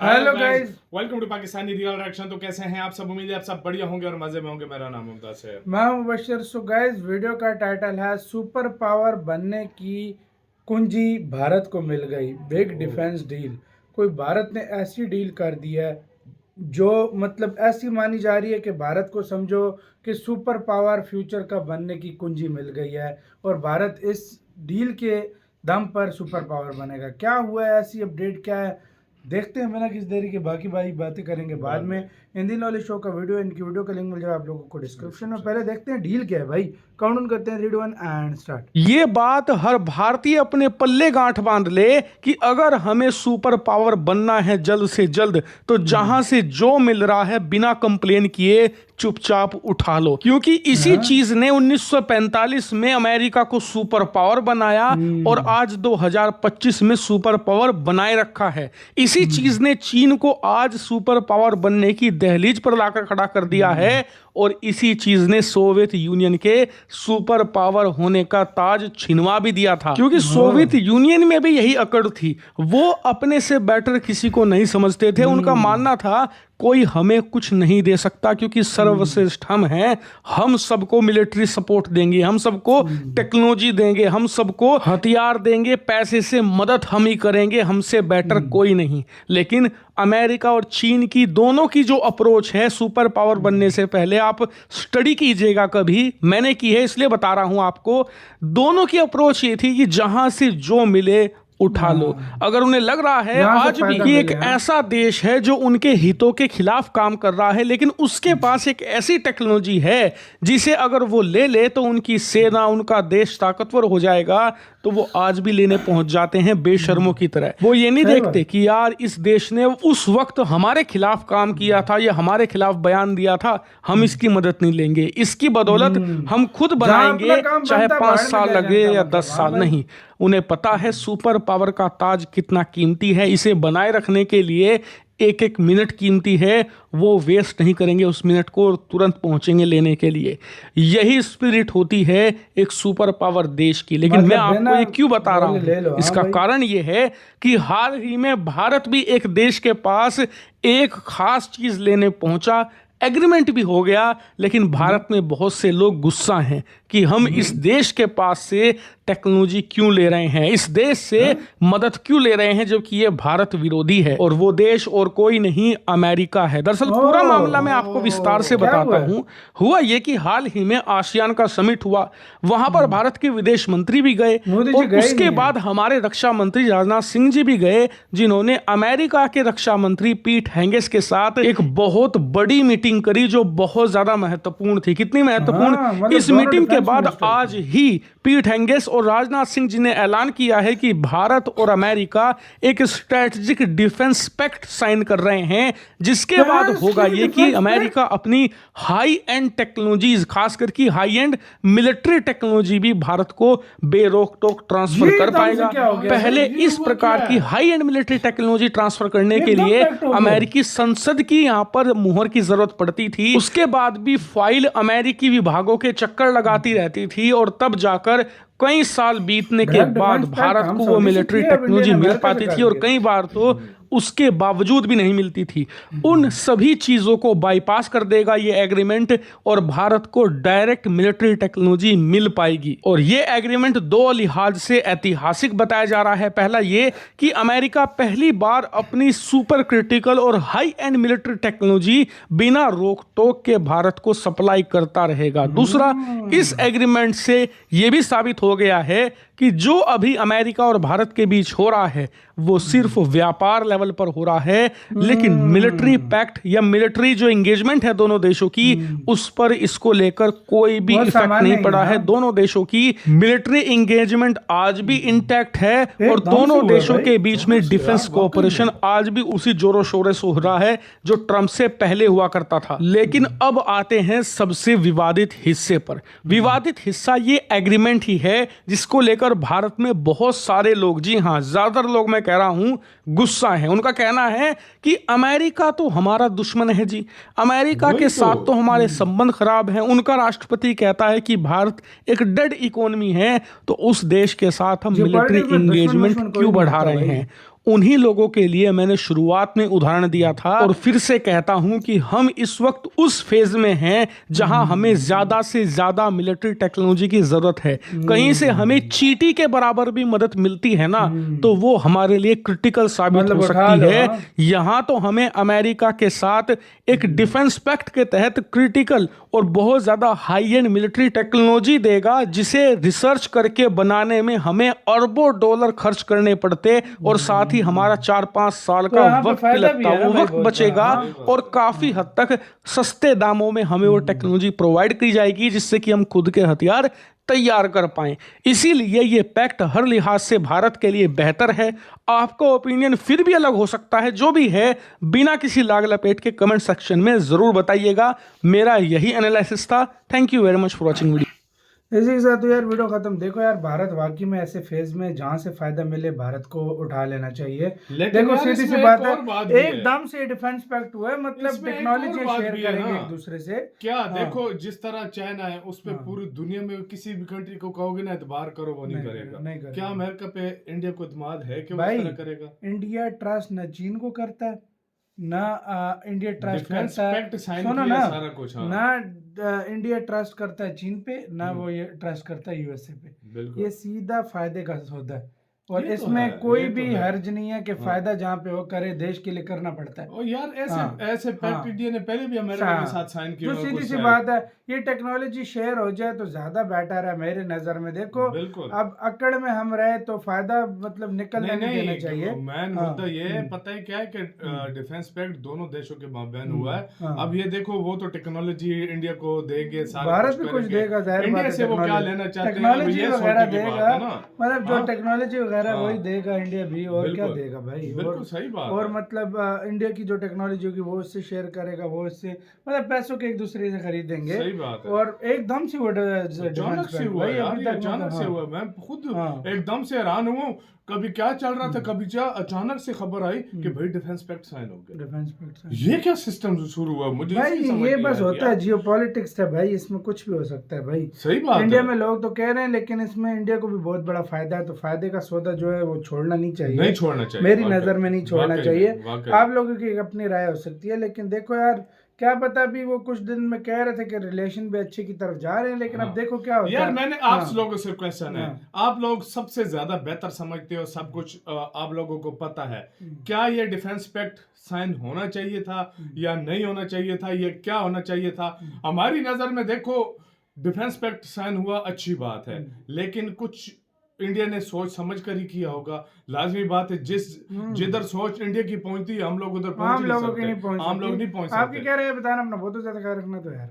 Hello guys, welcome to Pakistani real reaction. तो कैसे हैं आप सब? उम्मीद है आप सब बढ़िया होंगे और मजे में होंगे। मेरा नाम मुमताज है। मैं हूं मुबशर। सो गाइस, वीडियो का टाइटल है सुपर पावर बनने की कुंजी भारत को मिल गई, बिग डिफेंस डील। कोई भारत ने ऐसी डील कर दी है जो मतलब ऐसी मानी जा रही है कि भारत को समझो कि सुपर पावर फ्यूचर का बनने की कुंजी मिल गई है और भारत इस डील के दम पर सुपर पावर बनेगा। क्या हुआ है, ऐसी अपडेट क्या है, देखते हैं। बिना किसी देरी के बाकी बातें करेंगे बाद में। हिंदी नॉलेज शो का वीडियो, इनकी वीडियो का लिंक मिल जाएगा आप लोगों को डिस्क्रिप्शन में। पहले देखते हैं डील क्या है भाई। काउंट करते हैं, 3 2 1 एंड स्टार्ट। ये बात हर भारतीय अपने पल्ले गांठ बांध ले कि अगर हमें सुपर पावर बनना है जल्द से जल्द, तो जहां से जो मिल रहा है बिना कंप्लेन किए चुपचाप उठा लो, क्योंकि इसी चीज ने 1945 में अमेरिका को सुपर पावर बनाया और आज 2025 में सुपर पावर बनाए रखा है। इसी चीज ने चीन को आज सुपर पावर बनने की दहलीज पर लाकर खड़ा कर दिया है और इसी चीज ने सोवियत यूनियन के सुपर पावर होने का ताज छिनवा भी दिया था, क्योंकि सोवियत यूनियन में भी यही अकड़ थी। वो अपने से बेटर किसी को नहीं समझते थे। उनका मानना था कोई हमें कुछ नहीं दे सकता क्योंकि सर्वश्रेष्ठ हम हैं। हम सबको मिलिट्री सपोर्ट देंगे, हम सबको टेक्नोलॉजी देंगे, हम सबको हथियार देंगे, पैसे से मदद हम ही करेंगे, हमसे बेटर कोई नहीं। लेकिन अमेरिका और चीन की दोनों की जो अप्रोच है सुपर पावर बनने से पहले, आप स्टडी कीजिएगा कभी, मैंने की है इसलिए बता रहा हूं आपको। दोनों की अप्रोच ये थी कि जहां से जो मिले उठा लो। अगर उन्हें लग रहा है आज भी कि एक ऐसा देश है जो उनके हितों के खिलाफ काम कर रहा है, लेकिन उसके पास एक ऐसी टेक्नोलॉजी है जिसे अगर वो ले ले तो उनकी सेना, उनका देश ताकतवर हो जाएगा, तो वो आज भी लेने पहुंच जाते हैं बेशर्मों की तरह। वो ये नहीं देखते कि यार इस देश ने उस वक्त हमारे खिलाफ काम किया था या हमारे खिलाफ बयान दिया था, हम इसकी मदद नहीं लेंगे, इसकी बदौलत हम खुद बनाएंगे, चाहे 5 साल लगे या 10 साल। नहीं, उन्हें पता है सुपर पावर का ताज कितना कीमती है। इसे बनाए रखने के लिए एक एक मिनट कीमती है, वो वेस्ट नहीं करेंगे उस मिनट को, तुरंत पहुंचेंगे लेने के लिए। यही स्पिरिट होती है एक सुपर पावर देश की। लेकिन मैं आपको ये क्यों बता रहा हूं, इसका कारण ये है कि हाल ही में भारत भी एक देश के पास एक खास चीज लेने पहुंचा। एग्रीमेंट भी हो गया, लेकिन भारत में बहुत से लोग गुस्सा हैं कि हम इस देश के पास से टेक्नोलॉजी क्यों ले रहे हैं, इस देश से मदद क्यों ले रहे हैं, जबकि ये भारत विरोधी है। और वो देश और कोई नहीं, अमेरिका है। दरअसल पूरा मामला मैं आपको विस्तार से बताता हूं। हुआ ये कि हाल ही में आसियान का समिट हुआ, वहां पर भारत के विदेश मंत्री भी गए और उसके बाद हमारे रक्षा मंत्री राजनाथ सिंह जी भी गए, जिन्होंने अमेरिका के रक्षा मंत्री पीट हेगेस के साथ एक बहुत बड़ी मीटिंग करी जो बहुत ज्यादा महत्वपूर्ण थी। कितनी महत्वपूर्ण? इस मीटिंग के बाद आज ही पीट हेगेस और राजनाथ सिंह जी ने ऐलान किया है कि भारत और अमेरिका एक स्ट्रेटेजिक डिफेंस पैक्ट साइन कर रहे हैं, जिसके बाद होगा ये कि अमेरिका अपनी हाई एंड टेक्नोलॉजीज, खासकर की हाई एंड मिलिट्री टेक्नोलॉजी भी भारत को बेरोक टोक ट्रांसफर कर पाएगा। पहले इस प्रकार की high and military technology transfer करने के लिए अमेरिकी संसद की यहां पर मुहर की जरूरत पड़ती थी। उसके बाद भी फाइल अमेरिकी विभागों के चक्कर लगाती रहती थी और तब जाकर कई साल बीतने के बाद भारत को वो मिलिट्री टेक्नोलॉजी मिल पाती थी, और कई बार तो उसके बावजूद भी नहीं मिलती थी। उन सभी चीजों को बाईपास कर देगा ये एग्रीमेंट और भारत को डायरेक्ट मिलिट्री टेक्नोलॉजी मिल पाएगी। और ये एग्रीमेंट 2 लिहाज से ऐतिहासिक बताया जा रहा है। पहला ये कि अमेरिका पहली बार अपनी सुपर क्रिटिकल और हाई एंड मिलिट्री टेक्नोलॉजी बिना रोक टोक के भारत को सप्लाई करता रहेगा। दूसरा, इस एग्रीमेंट से यह भी साबित हो गया है कि जो अभी अमेरिका और भारत के बीच हो रहा है वो सिर्फ व्यापार लेवल पर हो रहा है, लेकिन मिलिट्री पैक्ट या मिलिट्री जो एंगेजमेंट है दोनों देशों की, उस पर इसको लेकर कोई भी इफेक्ट नहीं पड़ा है। दोनों देशों की मिलिट्री एंगेजमेंट आज भी इंटैक्ट है और दोनों देशों के बीच में डिफेंस कोऑपरेशन आज भी उसी जोरों शोरों से हो रहा है जो ट्रंप से पहले हुआ करता था। लेकिन अब आते हैं सबसे विवादित हिस्से पर। विवादित हिस्सा ये एग्रीमेंट ही है जिसको लेकर भारत में बहुत सारे लोग, जी हां ज्यादातर लोग मैं कह रहा हूं, गुस्सा है। उनका कहना है कि अमेरिका तो हमारा दुश्मन है जी, अमेरिका के साथ तो हमारे संबंध खराब हैं। उनका राष्ट्रपति कहता है कि भारत एक डेड इकोनॉमी है, तो उस देश के साथ हम मिलिट्री एंगेजमेंट क्यों बढ़ा रहे हैं। उन्हीं लोगों के लिए मैंने शुरुआत में उदाहरण दिया था और फिर से कहता हूं कि हम इस वक्त उस फेज में हैं जहां हमें ज्यादा से ज्यादा मिलिट्री टेक्नोलॉजी की जरूरत है। कहीं से हमें चींटी के बराबर भी मदद मिलती है ना, तो वो हमारे लिए क्रिटिकल साबित मतलब हो उठा सकती लो, है। हाँ। यहां तो हमें अमेरिका के साथ एक डिफेंस पैक्ट के तहत क्रिटिकल और बहुत ज्यादा हाई एंड मिलिट्री टेक्नोलॉजी देगा, जिसे रिसर्च करके बनाने में हमें अरबों डॉलर खर्च करने पड़ते और साथ ही हमारा 4-5 साल तो का यहाँ पे वक्त फायदा भी लगता, है ना वो भाई वक्त बहुत बचेगा बड़ा, हाँ। और काफी हद तक सस्ते दामों में हमें वो टेक्नोलॉजी प्रोवाइड की जाएगी, जिससे कि हम खुद के हथियार तैयार कर पाएं। इसीलिए ये पैक्ट हर लिहाज से भारत के लिए बेहतर है। आपका ओपिनियन फिर भी अलग हो सकता है, जो भी है बिना किसी लाग लपेट के कमेंट सेक्शन में जरूर बताइएगा। मेरा यही एनालिसिस था। Thank you very much for watching video. इसी के साथ तो यार वीडियो खत्म। देखो यार, भारत वाकई में ऐसे फेज में जहां से फायदा मिले भारत को उठा लेना चाहिए। लेकिन देखो यार सीधी सी इसमें बात एक है, और बात भी है। एकदम से डिफेंस पैक्ट हुआ है, मतलब इसमें एक टेक्नोलॉजी और बात शेयर भी है करेंगे ना। एक दूसरे से। क्या हाँ। देखो, जिस तरह चाइना है उस पे हाँ। पूरी दुनिया में किसी भी कंट्री को कहोगे ना एतबार करो, वो नहीं नहीं करेगा। नहीं करेगा। क्या अमेरिका पे इंडिया को एतमाद है कि वो भाई इस तरह करेगा? इंडिया ट्रस्ट न चीन को करता है, ना इंडिया ट्रस्ट डिफेंस करता है, पैक्ट साइन सुनो किया ना, सारा कुछ। हाँ ना इंडिया ट्रस्ट करता है चीन पे, ना वो ये ट्रस्ट करता है यूएसए पे। बिल्कुल। ये सीधा फायदे का सौदा है और ये तो इसमें है, कोई ये तो भी है। हर्ज नहीं है कि हाँ। फायदा जहाँ पे हो करे, देश के लिए करना पड़ता है। और यार ऐसे हाँ, ऐसे पैक्ट हाँ। इंडिया ने पहले भी अमेरिका के साथ साइन किए जो हुए सीधी कुछ सी है। बात है, ये टेक्नोलॉजी शेयर हो जाए तो ज्यादा बेटर है मेरे नजर में। देखो बिल्कुल। अब अकड़ में हम रहे तो फायदा मतलब निकलने नहीं देना चाहिए। मैन हाँ, मुद्दा ये है, पता है क्या है कि डिफेंस पैक्ट दोनों देशों के माबैन हुआ है। हाँ। अब ये देखो, वो तो टेक्नोलॉजी इंडिया को देंगे, सारा भारत भी कुछ करेंगे। देगा, जाहिर बात इंडिया है। से वो क्या लेना चाहते हैं, अब टेक्नोलॉजी ये वगैरह सोचने की बात देगा, है ना। मतलब जो हाँ? टेक्नोलॉजी वगैरह हाँ। वही देगा इंडिया भी, और क्या बिल्कुल। देगा भाई। बिल्कुल और सही बात और है। मतलब इंडिया की जो टेक्नोलॉजी होगी वो उससे शेयर करेगा, वो इससे मतलब पैसों के एक दूसरे से खरीदेंगे। सही बात है। और एकदम से वो अचानक से हुआ यार, ये अचानक से हुआ। मैं खुद हाँ। एकदम से हैरान हूँ। कभी क्या चल रहा था, कभी क्या, अचानक से खबर आई कि भाई डिफेंस पैक्ट साइन हो गया। डिफेंस पैक्ट ये क्या सिस्टम शुरू हुआ, मुझे भाई, इसकी समझ ये नहीं बस आ रही होता है यार। जियोपॉलिटिक्स है भाई, इसमें कुछ भी हो सकता है भाई। सही बात इंडिया है। में लोग तो कह रहे हैं, लेकिन इसमें इंडिया को भी बहुत बड़ा फायदा है, तो फायदे का सौदा जो है वो छोड़ना नहीं चाहिए। नहीं छोड़ना चाहिए, मेरी वाकई। नजर में नहीं छोड़ना वाकई चाहिए। में, वाकई। आप लोगों की एक अपनी राय हो सकती है, लेकिन देखो यार, क्या पता भी वो कुछ दिन में कह रहे थे कि रिलेशन भी अच्छे की तरफ जा रहे हैं, लेकिन अब हाँ। देखो क्या होता है। यार मैंने आप हाँ। लोगों से क्वेश्चन है, हाँ। आप लोग सबसे ज्यादा बेहतर समझते हो, सब कुछ आप लोगों को पता है। क्या ये डिफेंस पैक्ट साइन होना चाहिए था या नहीं होना चाहिए था, ये क्या होना चाहिए था? हमारी नजर में देखो, डिफेंस पैक्ट साइन हुआ, अच्छी बात है, लेकिन कुछ इंडिया ने सोच समझ कर ही किया होगा। लाजमी बात है, जिधर सोच इंडिया की पहुंचती है, हम लोग उधर पहुंच आम नहीं लोगों की सकते। नहीं पहुंच आम लोग सकती। नहीं पहुंच आपकी सकते। क्या राय है बताना अपना, बहुत ज्यादा ख्याल रखना तो यार।